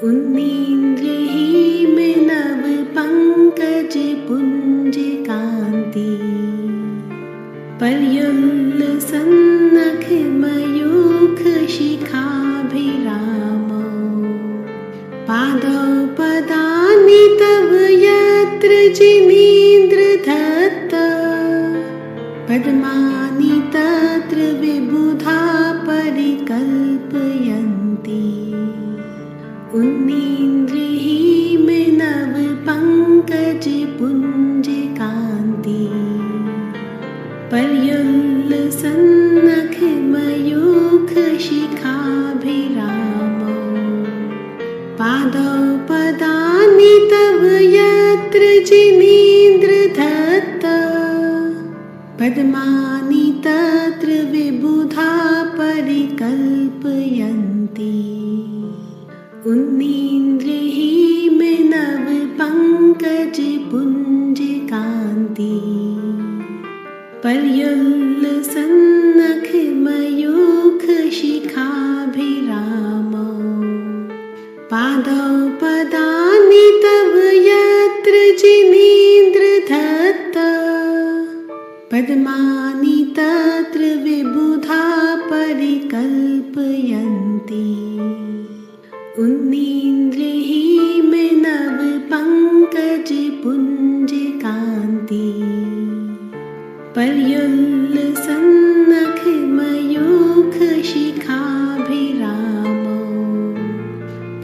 उन्नीन्द्रहीम नव पंकज पुंज कांति पर्युल्लसन्नख मयूख शिखाभिरामो पादौ पदानि तव यत्र जिनेन्द्र धत्ता पद्मानि तत्र विबुधा परिकल्पयन्ति उन्नीन्द्रहीम नव पंकज पुंज कांति पर्युल्लसन्नख मयूख शिखाभिरामो पादौ पदानि तव यत्र जिनेन्द्र धत्ता पद्मानि तत्र विबुधा परिकल्पयन्ति उन्नीन्द्रहीम नव पंकज पुंज कांति पर्युल्लसन्नख मयूख शिखाभिरामो पादौ पदानि तव यत्र जिनेन्द्र धत्ता पद्मानि तत्र विबुधा परिकल्पयन्ति उन्नीन्द्रहीम नव पंकज पुंज कांति पर्युल्लसन्नख मयूख शिखाभिरामो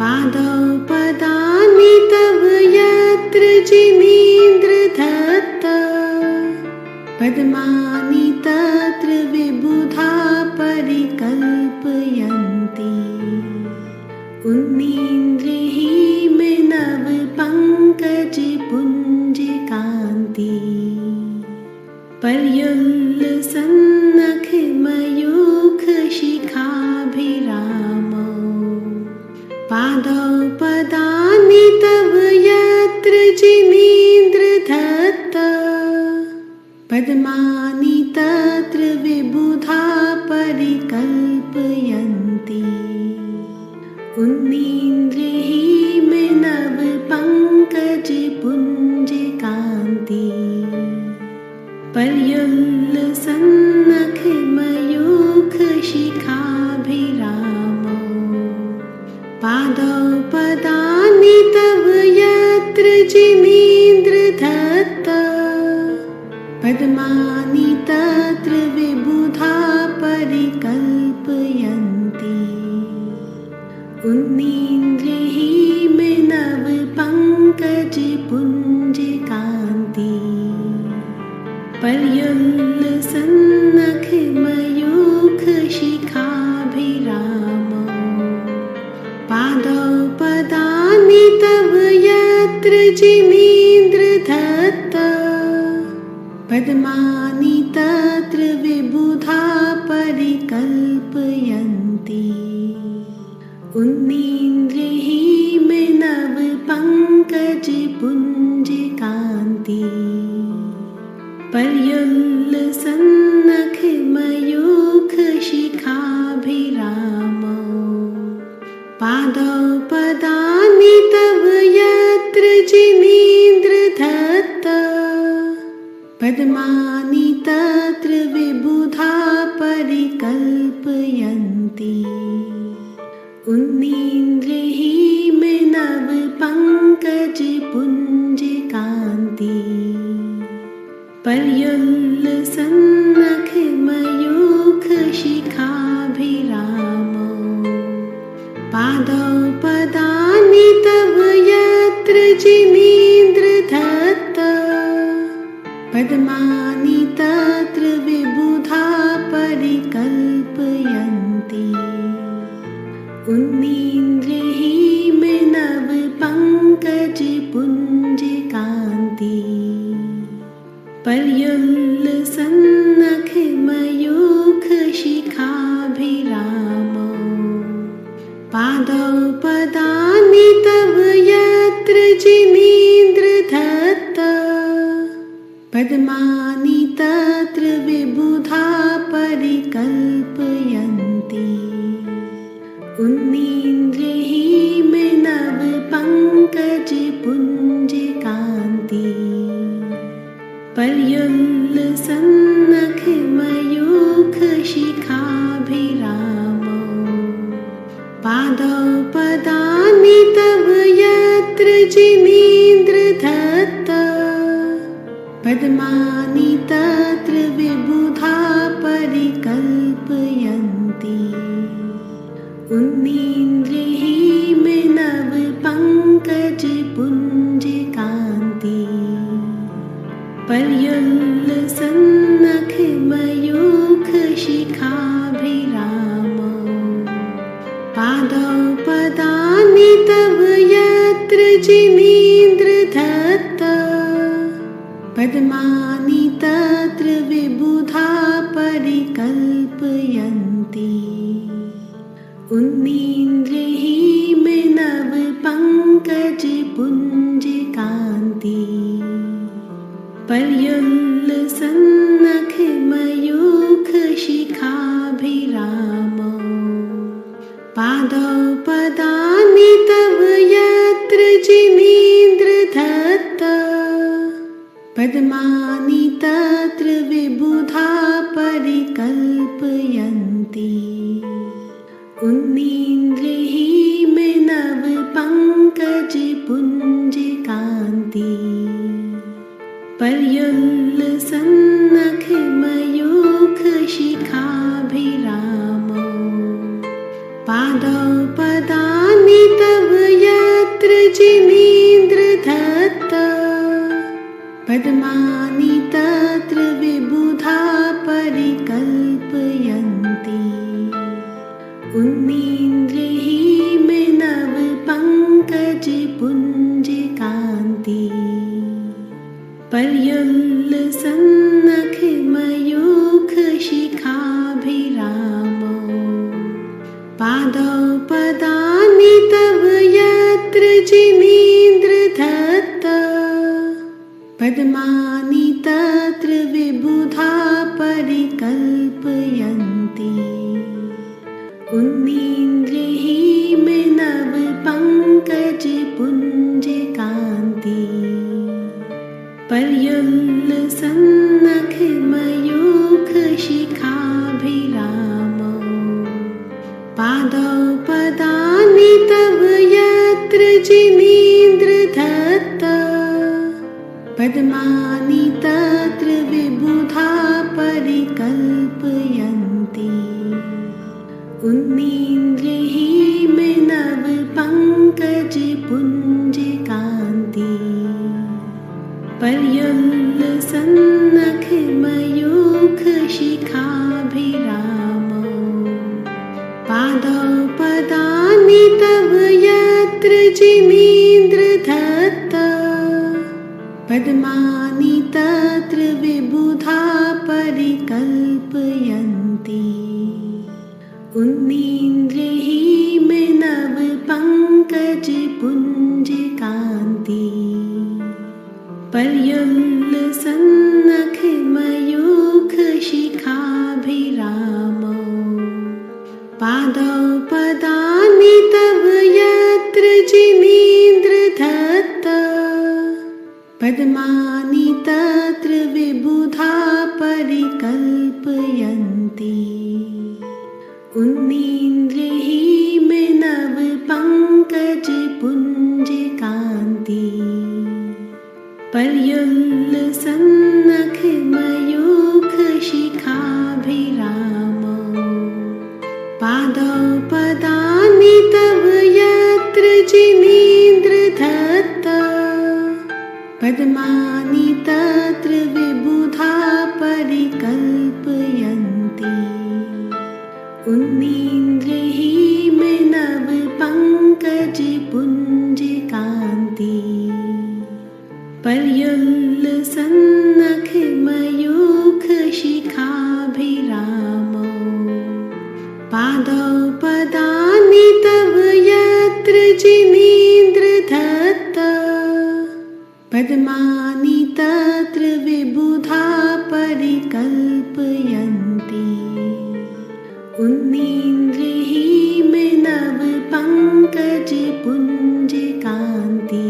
पादौ पदानि तव यत्र जिनेन्द्र धत्ता पद्मानि तत्र विबुधा परिकल्पयन्ति उन्नीन्द्रहीम नव पंकज पुंज कांति पर्युल्लसन्नख मयूख शिखाभिरामो पादौ पदानि तव यत्र जिनेन्द्र धत्ता पद्मानि तत्र विबुधा परिकल्पयन्ति उन्नीन्द्रहीम नव पंकज पुंज कांति पर्युल्लसन्नख मयूख शिखाभिरामो पादौ पदानि तव यत्र जिनेन्द्र धत्ता पद्मानि तत्र विबुधा परिकल्पयन्ति उन्नीन्द्रहीम नव पंकज पुंज कांति पर्युल्लसन्नख मयूख शिखाभिरामो पादौ पदानि तव यत्र जिनेन्द्र धत्ता पद्मानि तत्र विबुधा परिकल्पयन्ति उन्नीन्द्रहीम नव पंकज पुंज कांति पर्युल्लसन्नख मयूख शिखाभिरामो पादौ पदानि तव यत्र जिनेन्द्र धत्ता पद्मानि तत्र विबुधा परिकल्पयन्ति उन्नीन्द्रहीम नव पंकज पुंज कांति पर्युल्लसन्नख मयूख शिखाभिरामो पादौ पदानि तव यत्र जिनेन्द्र धत्ता पद्मानि तत्र विबुधा परिकल्पयन्ति उन्नीन्द्रहीम नव पंकज पुंज कांति पर्युल्लसन्नख मयूख शिखाभिरामो पादौ पदानि तव यत्र जिनेन्द्र धत्ता पद्मानि तत्र विबुधा परिकल्पयन्ति उन्नीन्द्रहीम नव पादौ पदानि तव यत्र जिनेन्द्रधत्त पद्मानि तत्र विबुधा परिकल्पयन्ति उन्नीन्द्रिः मे नव पङ्कज पुञ्जकान्ति पर्युल्लसन्नख मयूख शिखाभिराम पादौ पदानि तव यत्र जिनेन्द्रधत्त पद्मानि तत्र विबुधा परिकल्पयन्ति उन्नीन्द्रिः मे नव पङ्कज पुञ्जकान्ति पर्युल्लसन्नख मयूख शिखाभिराम पादौ पदानि तव यत्र जिनेन्द्रधत्त पद्मानि तत्र विबुधा परिकल्पयन्ति उन्नीन्द्रिः मे नव पङ्कज पुञ्जकान्ति पर्युल्लसन्नख मयूख शिखाभिराम पादौ पदानि तव यत्र जिनेन्द्रधत्त पद्मानि तत्र विबुधा परिकल्पयन्ति उन्नीन्द्रिः मे नव पङ्कज पुञ्जकान्ति पर्युल्लसन्नख मयूख शिखाभिराम पादौ पदानि तव यत्र जिनेन्द्रधत्त पद्मानि तत्र विबुधा परिकल्पयन्ति उन्नीन्द्रिः मे नव पङ्कज पुञ्जकान्ति पर्युल्लसन्नख मयूख शिखाभिराम पादौ पदानि तव यत्र जिनेन्द्रधत्त पद्मानि तत्र विबुधा परिकल्पयन्ति उन्नीन्द्रिः मे नव पङ्कज पुञ्जकान्ति पर्युल्लसन्नख मयूख शिखाभिराम पादौ पदानि तव यत्र जिनेन्द्रधत्त पद्मानि तत्र विबुधा परिकल्पयन्ति उन्नीन्द्रिः मे नव पङ्कज पुञ्जकान्ति पर्युल्लसन्नख मयूख शिखाभिराम पादौ पदानि तव यत्र जिनेन्द्रधत्त पद्मानि तत्र विबुधा परिकल्पयन्ति उन्नीन्द्रिः मे नव पङ्कज पुञ्जकान्ति पर्युल्लसन्नख मयूख शिखाभिराम पादौ पदानि तव यत्र जिनेन्द्रधत्त पद्मानि तत्र विबुधा परिकल्पयन्ति उन्नीन्द्रिः मे नव पङ्कज पुञ्जकान्ति पर्युल्लसन्नख मयूख शिखाभिराम पादौ पदानि तव यत्र जिनेन्द्रधत्त पद्मानि तत्र विबुधा परिकल्पयन्ति उन्नीन्द्रिः मे नव पङ्कज पुञ्जकान्ति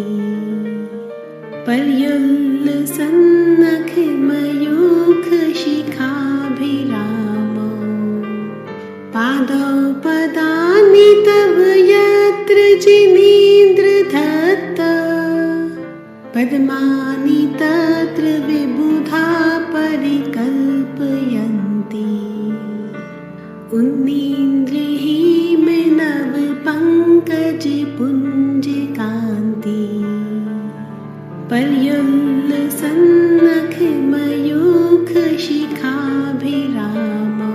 पर्युल्लसन्नख मयूख शिखाभिराम पादौ पदानि तव जिनेन्द्रधत्ता पद्मानि तत्र विबुधा परिकल्पयन्ति उन्नीन्द्रिः में नव पंकज पुंज कांति पर्युल्लसन्नख मयूख शिखाभिरामौ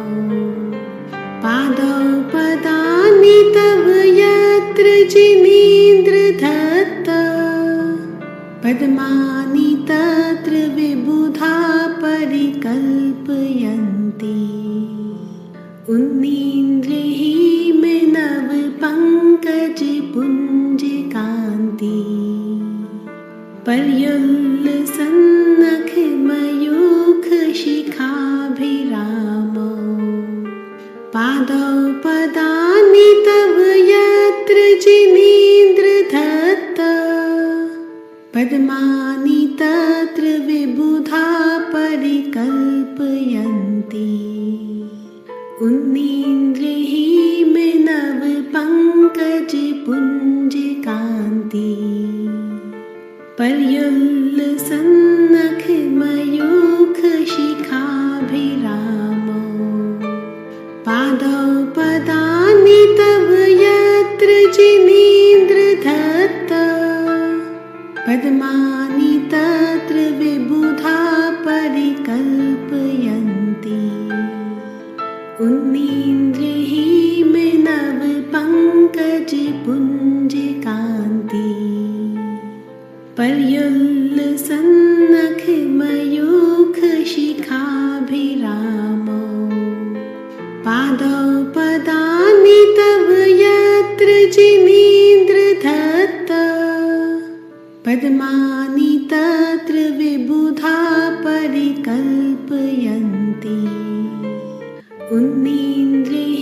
पादौ पदानि तव यत्र जिनेन्द्रधत्ता पद्मानि तत्र विबुधा परिकल्पयन्ति उन्नीन्द्रिः में नव पंकज पुंज कांति पर्युल्लसन्नख मयूख शिखाभिरामौ पादौ पदानि तव यत्र जिनेन्द्रधत्ता पद्मानि तत्र विबुधा परिकल्पयन्ति उन्नीन्द्रिः में नव पंकज पुंज कांति पर्युल्लसन्नख मयूख शिखाभिरामौ पादौ पदानि तव यत्र जिनेन्द्रधत्ता पद्मानि तत्र विबुधा परिकल्पयन्ति उन्नीन्द्रिः में नव पंकज पुंज कांति पर्युल्लसन्नख मयूख शिखाभिरामौ पादौ पदानि तव यत्र जिनेन्द्रधत्ता पद्मानि तत्र विबुधा परिकल्पयन्ति उन्नीन्द्रिः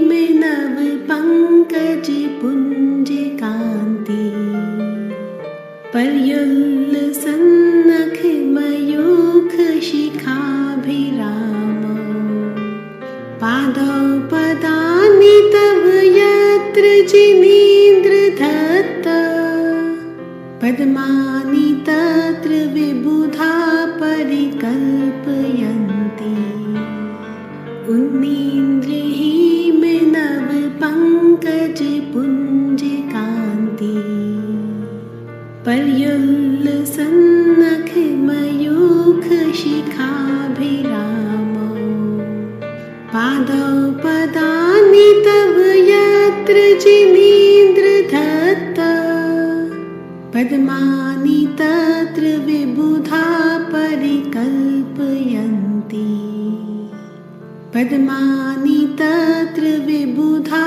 में नव पंकज पुंज कांति पर्युल्लसन्नख मयूख शिखाभिरामौ पादौ पदानि तव यत्र जिनेन्द्रधत्ता पद्मानि तत्र विबुधा परिकल्पयन्ति उन्नीन्द्रिः में नव पंकज पुंज कांति पर्युल्लसन्नख मयूख शिखाभिरामौ पादौ पदानि तव यत्र जिनेन्द्रधत्ता पद्मानि तत्र विबुधा परिकल्पयन्ति पद्मानि तत्र विबुधा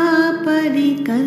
परिकल्पयन्ति